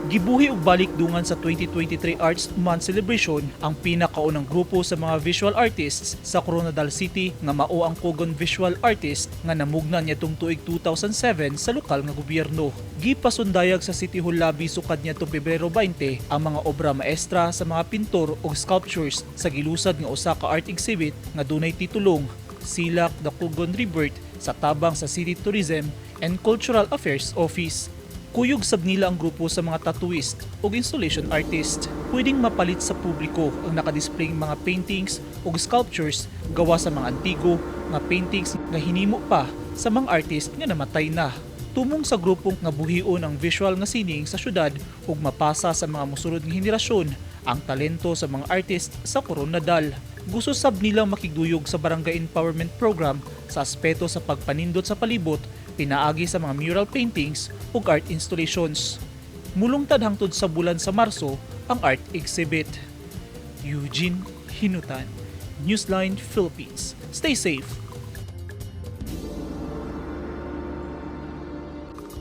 Gibuhi og balikdungan sa 2023 Arts Month celebration ang pinakaunang grupo sa mga visual artists sa Coronadal City nga mao ang Cogon Visual Artist nga namugnan niadtong tuig 2007 sa lokal nga gobyerno. Gipasundayag sa City Hall lobby sukad niadtong Pebrero 20 ang mga obra maestra sa mga pintor ug sculptures sa gilusad nga usa ka art exhibit nga dunay titulong Silak the Cogon Rebirth sa tabang sa City Tourism and Cultural Affairs Office. Kuyog sab nila ang grupo sa mga tattooist ug installation artist. Pwedeng mapalit sa publiko ang nakadisplay mga paintings ug sculptures gawa sa mga antigo nga paintings nga hinimo pa sa mga artist nga namatay na. Tumong sa grupong nga buhion ang visual nga sining sa syudad ug mapasa sa mga mosunod nga henerasyon ang talento sa mga artist sa Coronadal. Gusto sab nilang makigduyog sa Barangay Empowerment Program sa aspeto sa pagpanindot sa palibot, pinaagi sa mga mural paintings ug art installations. Mulungtad hangtod sa bulan sa Marso ang art exhibit. Eugene Hinutan, Newsline Philippines. Stay safe.